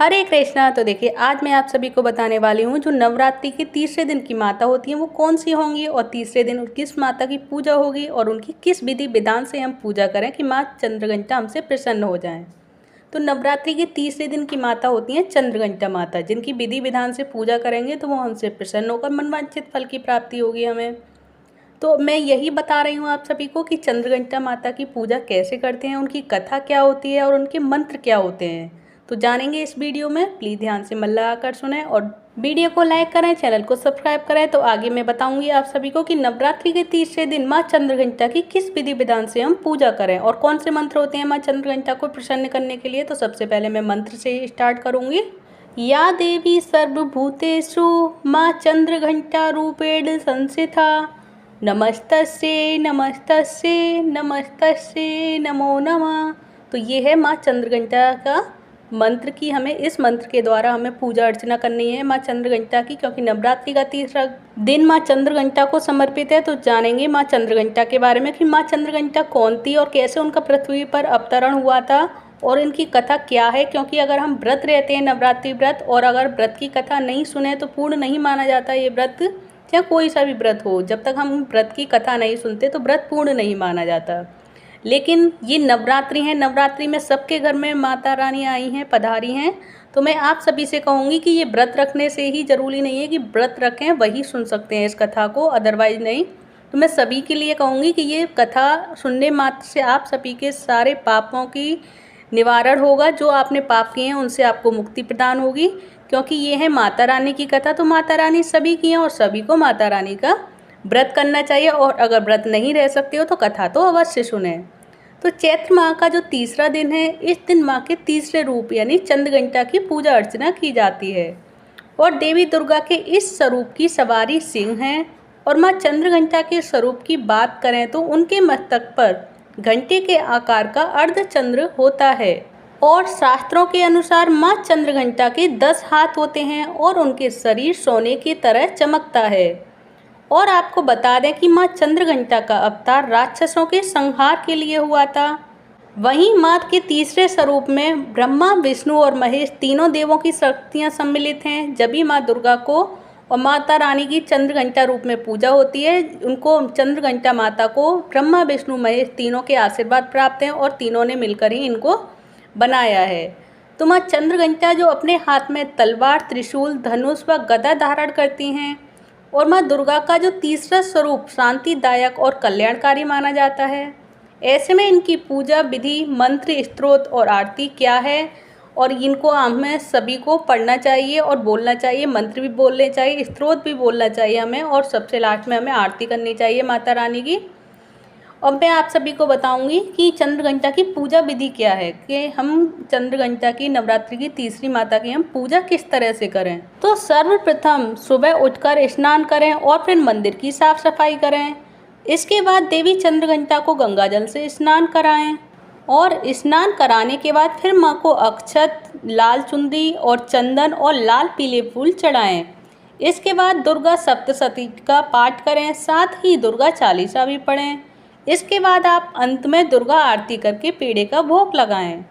हरे कृष्णा। तो देखिए आज मैं आप सभी को बताने वाली हूँ जो नवरात्रि के तीसरे दिन की माता होती हैं वो कौन सी होंगी और तीसरे दिन किस माता की पूजा होगी और उनकी किस विधि विधान से हम पूजा करें कि माँ चंद्रघंटा हमसे प्रसन्न हो जाएं। तो नवरात्रि के तीसरे दिन की माता होती हैं चंद्रघंटा माता, जिनकी विधि विधान से पूजा करेंगे तो वो हमसे प्रसन्न होकर मनवांछित फल की प्राप्ति होगी हमें। तो मैं यही बता रही हूँ आप सभी को कि चंद्रघंटा माता की पूजा कैसे करते हैं, उनकी कथा क्या होती है और उनके मंत्र क्या होते हैं, तो जानेंगे इस वीडियो में। प्लीज़ ध्यान से मन लगाकर सुने और वीडियो को लाइक करें, चैनल को सब्सक्राइब करें। तो आगे मैं बताऊंगी आप सभी को कि नवरात्रि के तीसरे दिन माँ चंद्रघंटा की किस विधि विधान से हम पूजा करें और कौन से मंत्र होते हैं माँ चंद्रघंटा को प्रसन्न करने के लिए। तो सबसे पहले मैं मंत्र से स्टार्ट करूँगी। या देवी सर्वभूतेषु माँ चंद्रघंटा रूपेण संस्थिता नमस्तस्यै नमस्तस्यै नमस्तस्यै नमो नमः। तो ये है माँ चंद्रघंटा का मंत्र की हमें इस मंत्र के द्वारा हमें पूजा अर्चना करनी है माँ चंद्रघंटा की, क्योंकि नवरात्रि का तीसरा दिन माँ चंद्रघंटा को समर्पित है। तो जानेंगे माँ चंद्रघंटा के बारे में कि माँ चंद्रघंटा कौन थी और कैसे उनका पृथ्वी पर अवतरण हुआ था और इनकी कथा क्या है। क्योंकि अगर हम व्रत रहते हैं नवरात्रि व्रत और अगर व्रत की कथा नहीं सुने तो पूर्ण नहीं माना जाता ये व्रत, चाहे कोई सा भी व्रत हो। जब तक हम व्रत की कथा नहीं सुनते तो व्रत पूर्ण नहीं माना जाता। लेकिन ये नवरात्रि है, नवरात्रि में सबके घर में माता रानी आई हैं, पधारी हैं। तो मैं आप सभी से कहूँगी कि ये व्रत रखने से ही ज़रूरी नहीं है कि व्रत रखें वही सुन सकते हैं इस कथा को, अदरवाइज़ नहीं। तो मैं सभी के लिए कहूँगी कि ये कथा सुनने मात्र से आप सभी के सारे पापों की निवारण होगा। जो आपने पाप किए हैं उनसे आपको मुक्ति प्रदान होगी, क्योंकि ये है माता रानी की कथा। तो माता रानी सभी की हैं और सभी को माता रानी का व्रत करना चाहिए। और अगर व्रत नहीं रह सकते हो तो कथा तो अवश्य सुने। तो चैत्र माह का जो तीसरा दिन है, इस दिन माँ के तीसरे रूप यानी चंद्रघंटा की पूजा अर्चना की जाती है। और देवी दुर्गा के इस स्वरूप की सवारी सिंह है। और माँ चंद्रघंटा के स्वरूप की बात करें तो उनके मस्तक पर घंटे के आकार का अर्धचंद्र होता है। और शास्त्रों के अनुसार माँ चंद्रघंटा के 10 हाथ होते हैं और उनके शरीर सोने की तरह चमकता है। और आपको बता दें कि माँ चंद्रघंटा का अवतार राक्षसों के संहार के लिए हुआ था। वहीं माँ के तीसरे स्वरूप में ब्रह्मा, विष्णु और महेश तीनों देवों की शक्तियाँ सम्मिलित हैं। जब भी माँ दुर्गा को और माता रानी की चंद्रघंटा रूप में पूजा होती है, उनको चंद्रघंटा माता को ब्रह्मा, विष्णु, महेश तीनों के आशीर्वाद प्राप्त हैं और तीनों ने मिलकर ही इनको बनाया है। तो माँ चंद्रघंटा जो अपने हाथ में तलवार, त्रिशूल, धनुष व गदा धारण करती हैं। और माँ दुर्गा का जो तीसरा स्वरूप शांतिदायक और कल्याणकारी माना जाता है। ऐसे में इनकी पूजा विधि, मंत्र, स्तोत्र और आरती क्या है और इनको हमें सभी को पढ़ना चाहिए और बोलना चाहिए। मंत्र भी बोलने चाहिए, स्तोत्र भी बोलना चाहिए हमें, और सबसे लास्ट में हमें आरती करनी चाहिए माता रानी की। और मैं आप सभी को बताऊंगी कि चंद्रघंटा की पूजा विधि क्या है, कि हम चंद्रघंटा की नवरात्रि की तीसरी माता की हम पूजा किस तरह से करें। तो सर्वप्रथम सुबह उठकर स्नान करें और फिर मंदिर की साफ सफाई करें। इसके बाद देवी चंद्रघंटा को गंगा जल से स्नान कराएं और स्नान कराने के बाद फिर माँ को अक्षत, लाल चुंदरी और चंदन और लाल पीले फूल चढ़ाएं। इसके बाद दुर्गा सप्तशती का पाठ करें, साथ ही दुर्गा चालीसा भी पढ़ें। इसके बाद आप अंत में दुर्गा आरती करके पेड़े का भोग लगाएं।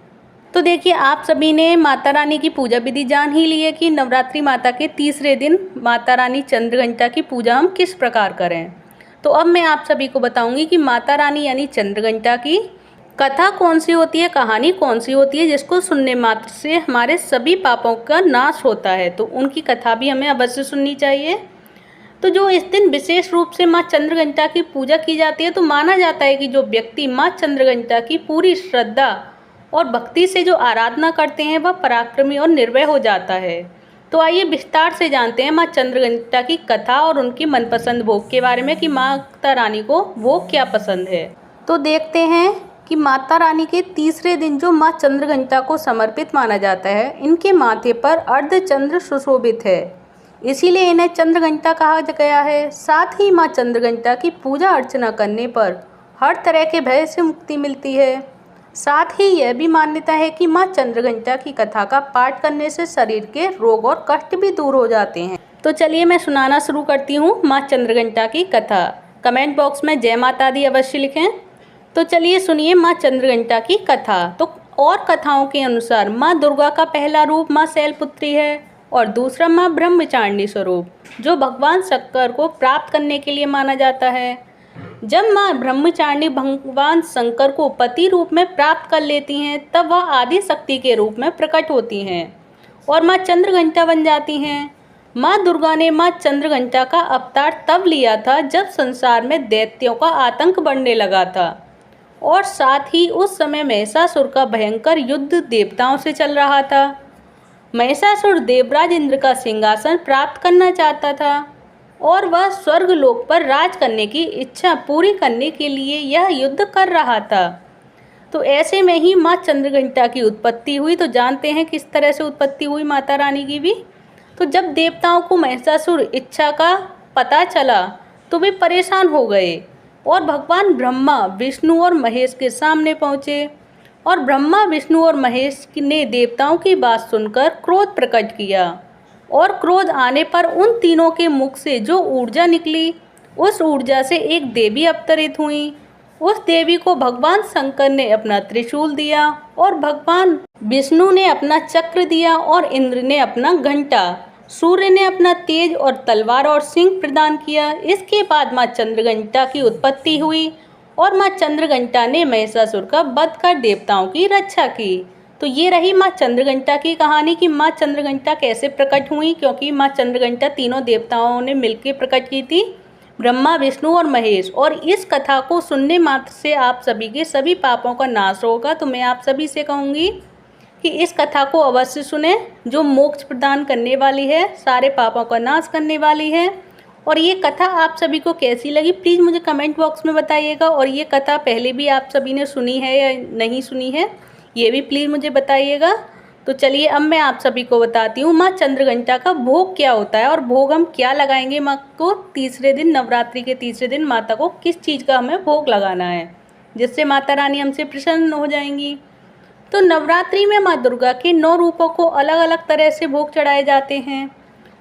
तो देखिए आप सभी ने माता रानी की पूजा विधि जान ही ली है कि नवरात्रि माता के तीसरे दिन माता रानी चंद्रघंटा की पूजा हम किस प्रकार करें। तो अब मैं आप सभी को बताऊंगी कि माता रानी यानी चंद्रघंटा की कथा कौन सी होती है, कहानी कौन सी होती है जिसको सुनने मात्र से हमारे सभी पापों का नाश होता है। तो उनकी कथा भी हमें अवश्य सुननी चाहिए। तो जो इस दिन विशेष रूप से माँ चंद्रघंटा की पूजा की जाती है, तो माना जाता है कि जो व्यक्ति माँ चंद्रघंटा की पूरी श्रद्धा और भक्ति से जो आराधना करते हैं वह पराक्रमी और निर्भय हो जाता है। तो आइए विस्तार से जानते हैं माँ चंद्रघंटा की कथा और उनकी मनपसंद भोग के बारे में कि माता रानी को भोग क्या पसंद है। तो देखते हैं कि माता रानी के तीसरे दिन जो माँ चंद्रघंटा को समर्पित माना जाता है, इनके माथे पर अर्धचंद्र सुशोभित है, इसीलिए इन्हें चंद्रघंटा कहा गया है। साथ ही माँ चंद्रघंटा की पूजा अर्चना करने पर हर तरह के भय से मुक्ति मिलती है। साथ ही यह भी मान्यता है कि माँ चंद्रघंटा की कथा का पाठ करने से शरीर के रोग और कष्ट भी दूर हो जाते हैं। तो चलिए मैं सुनाना शुरू करती हूँ माँ चंद्रघंटा की कथा। कमेंट बॉक्स में जय माता दी अवश्य लिखें। तो चलिए सुनिए माँ चंद्रघंटा की कथा। तो और कथाओं के अनुसार माँ दुर्गा का पहला रूप माँ शैलपुत्री है और दूसरा माँ ब्रह्मचारिणी स्वरूप, जो भगवान शंकर को प्राप्त करने के लिए माना जाता है। जब माँ ब्रह्मचारिणी भगवान शंकर को पति रूप में प्राप्त कर लेती हैं, तब वह आदि शक्ति के रूप में प्रकट होती हैं और माँ चंद्रघंटा बन जाती हैं। माँ दुर्गा ने माँ चंद्रघंटा का अवतार तब लिया था जब संसार में दैत्यों का आतंक बढ़ने लगा था और साथ ही उस समय महिषासुर का भयंकर युद्ध देवताओं से चल रहा था। महिषासुर देवराज इंद्र का सिंहासन प्राप्त करना चाहता था और वह स्वर्ग लोक पर राज करने की इच्छा पूरी करने के लिए यह युद्ध कर रहा था। तो ऐसे में ही माँ चंद्रघंटा की उत्पत्ति हुई। तो जानते हैं किस तरह से उत्पत्ति हुई माता रानी की भी। तो जब देवताओं को महिषासुर इच्छा का पता चला तो वे परेशान हो गए और भगवान ब्रह्मा, विष्णु और महेश के सामने पहुँचे और ब्रह्मा, विष्णु और महेश ने देवताओं की बात सुनकर क्रोध प्रकट किया और क्रोध आने पर उन तीनों के मुख से जो ऊर्जा निकली, उस ऊर्जा से एक देवी अवतरित हुई। उस देवी को भगवान शंकर ने अपना त्रिशूल दिया और भगवान विष्णु ने अपना चक्र दिया और इंद्र ने अपना घंटा, सूर्य ने अपना तेज और तलवार और सिंह प्रदान किया। इसके बाद माँ चंद्रघंटा की उत्पत्ति हुई और माँ चंद्रघंटा ने महिषासुर का वध कर देवताओं की रक्षा की। तो ये रही माँ चंद्रघंटा की कहानी कि माँ चंद्रघंटा कैसे प्रकट हुई, क्योंकि माँ चंद्रघंटा तीनों देवताओं ने मिलकर प्रकट की थी, ब्रह्मा, विष्णु और महेश। और इस कथा को सुनने मात्र से आप सभी के सभी पापों का नाश होगा। तो मैं आप सभी से कहूँगी कि इस कथा को अवश्य सुने, जो मोक्ष प्रदान करने वाली है, सारे पापों का नाश करने वाली है। और ये कथा आप सभी को कैसी लगी प्लीज़ मुझे कमेंट बॉक्स में बताइएगा। और ये कथा पहले भी आप सभी ने सुनी है या नहीं सुनी है, ये भी प्लीज़ मुझे बताइएगा। तो चलिए अब मैं आप सभी को बताती हूँ माँ चंद्रघंटा का भोग क्या होता है और भोग हम क्या लगाएंगे माँ को तीसरे दिन, नवरात्रि के तीसरे दिन माता को किस चीज़ का हमें भोग लगाना है जिससे माता रानी हमसे प्रसन्न हो जाएंगी। तो नवरात्रि में माँ दुर्गा के 9 रूपों को अलग अलग तरह से भोग चढ़ाए जाते हैं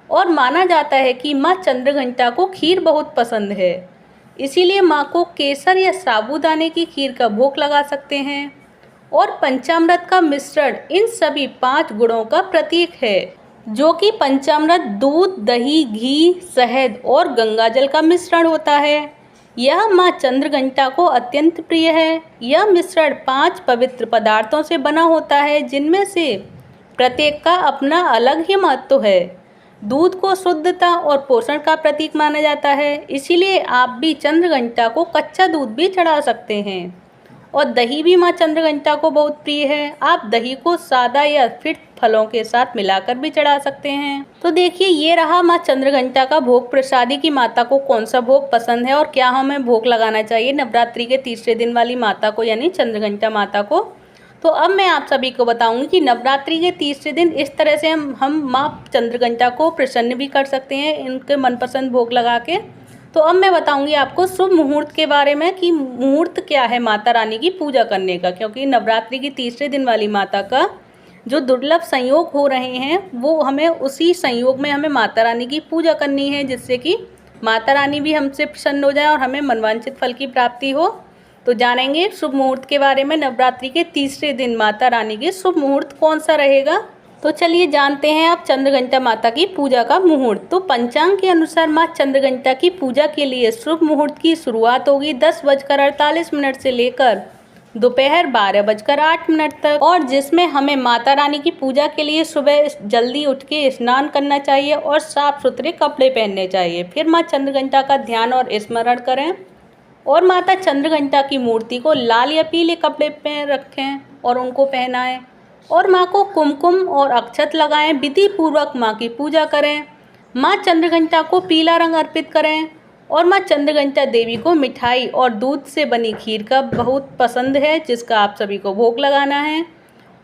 और माना जाता है कि माँ चंद्रघंटा को खीर बहुत पसंद है, इसीलिए माँ को केसर या साबूदाने की खीर का भोग लगा सकते हैं। और पंचामृत का मिश्रण इन सभी 5 गुणों का प्रतीक है, जो कि पंचामृत दूध, दही, घी, शहद और गंगाजल का मिश्रण होता है। यह माँ चंद्रघंटा को अत्यंत प्रिय है। यह मिश्रण 5 पवित्र पदार्थों से बना होता है, जिनमें से प्रत्येक का अपना अलग ही महत्व है। दूध को शुद्धता और पोषण का प्रतीक माना जाता है, इसीलिए आप भी चंद्रघंटा को कच्चा दूध भी चढ़ा सकते हैं। और दही भी माँ चंद्रघंटा को बहुत प्रिय है। आप दही को सादा या फिर फलों के साथ मिलाकर भी चढ़ा सकते हैं। तो देखिए ये रहा माँ चंद्रघंटा का भोग प्रसादी की माता को कौन सा भोग पसंद है और क्या हमें भोग लगाना चाहिए नवरात्रि के तीसरे दिन वाली माता को, यानी चंद्रघंटा माता को। तो अब मैं आप सभी को बताऊंगी कि नवरात्रि के तीसरे दिन इस तरह से हम माँ चंद्रघंटा को प्रसन्न भी कर सकते हैं इनके मनपसंद भोग लगा के। तो अब मैं बताऊंगी आपको शुभ मुहूर्त के बारे में कि मुहूर्त क्या है माता रानी की पूजा करने का, क्योंकि नवरात्रि की तीसरे दिन वाली माता का जो दुर्लभ संयोग हो रहे हैं वो हमें उसी संयोग में हमें माता रानी की पूजा करनी है, जिससे कि माता रानी भी हमसे प्रसन्न हो जाए और हमें मनवांछित फल की प्राप्ति हो। तो जानेंगे शुभ मुहूर्त के बारे में। नवरात्रि के तीसरे दिन माता रानी के शुभ मुहूर्त कौन सा रहेगा, तो चलिए जानते हैं आप चंद्रघंटा माता की पूजा का मुहूर्त। तो पंचांग के अनुसार माँ चंद्रघंटा की पूजा के लिए शुभ मुहूर्त की शुरुआत होगी 10:48 से लेकर दोपहर 12:08 तक, और जिसमें हमें माता रानी की पूजा के लिए सुबह जल्दी उठ के स्नान करना चाहिए और साफ सुथरे कपड़े पहनने चाहिए। फिर माँ चंद्रघंटा का ध्यान और स्मरण करें और माता चंद्रघंटा की मूर्ति को लाल या पीले कपड़े पे रखें और उनको पहनाएं और माँ को कुमकुम और अक्षत लगाएं। विधि पूर्वक माँ की पूजा करें। माँ चंद्रघंटा को पीला रंग अर्पित करें और माँ चंद्रघंटा देवी को मिठाई और दूध से बनी खीर का बहुत पसंद है, जिसका आप सभी को भोग लगाना है।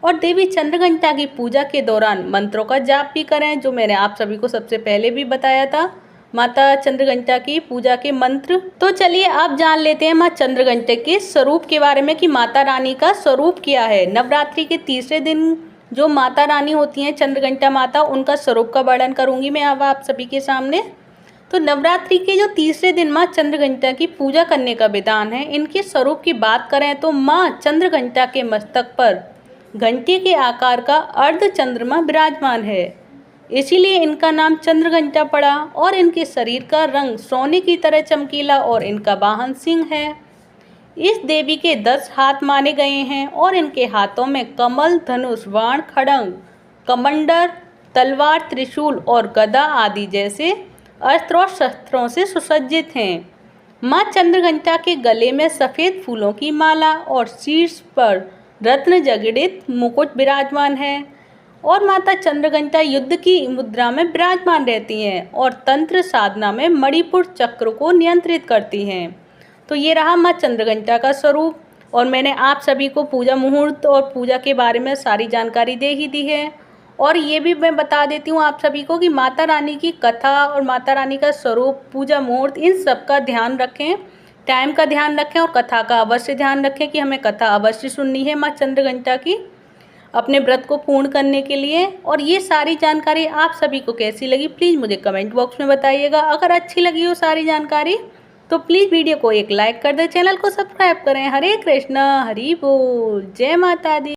और देवी चंद्रघंटा की पूजा के दौरान मंत्रों का जाप भी करें, जो मैंने आप सभी को सबसे पहले भी बताया था माता चंद्रघंटा की पूजा के मंत्र। तो चलिए अब जान लेते हैं माँ चंद्रघंटा के स्वरूप के बारे में कि माता रानी का स्वरूप क्या है। नवरात्रि के तीसरे दिन जो माता रानी होती हैं चंद्रघंटा माता, उनका स्वरूप का वर्णन करूंगी मैं अब आप सभी के सामने। तो नवरात्रि के जो तीसरे दिन माँ चंद्रघंटा की पूजा करने का विधान है, इनके स्वरूप की बात करें तो माँ चंद्रघंटा के मस्तक पर घंटे के आकार का अर्ध चंद्रमा विराजमान है, इसीलिए इनका नाम चंद्रघंटा पड़ा। और इनके शरीर का रंग सोने की तरह चमकीला और इनका वाहन सिंह है। इस देवी के 10 हाथ माने गए हैं और इनके हाथों में कमल, धनुष, बाण, खड्ग, कमंडल, तलवार, त्रिशूल और गदा आदि जैसे अस्त्र और शस्त्रों से सुसज्जित हैं। माँ चंद्रघंटा के गले में सफ़ेद फूलों की माला और शीर्ष पर रत्न जड़ित मुकुट विराजमान है। और माता चंद्रघंटा युद्ध की मुद्रा में विराजमान रहती हैं और तंत्र साधना में मणिपुर चक्र को नियंत्रित करती हैं। तो ये रहा माँ चंद्रघंटा का स्वरूप। और मैंने आप सभी को पूजा मुहूर्त और पूजा के बारे में सारी जानकारी दे ही दी है। और ये भी मैं बता देती हूँ आप सभी को कि माता रानी की कथा और माता रानी का स्वरूप, पूजा मुहूर्त, इन सब का ध्यान रखें, टाइम का ध्यान रखें और कथा का अवश्य ध्यान रखें कि हमें कथा अवश्य सुननी है माँ चंद्रघंटा की अपने व्रत को पूर्ण करने के लिए। और ये सारी जानकारी आप सभी को कैसी लगी प्लीज़ मुझे कमेंट बॉक्स में बताइएगा। अगर अच्छी लगी हो सारी जानकारी तो प्लीज़ वीडियो को एक लाइक कर दें, चैनल को सब्सक्राइब करें। हरे कृष्णा, हरि बोल, जय माता दी।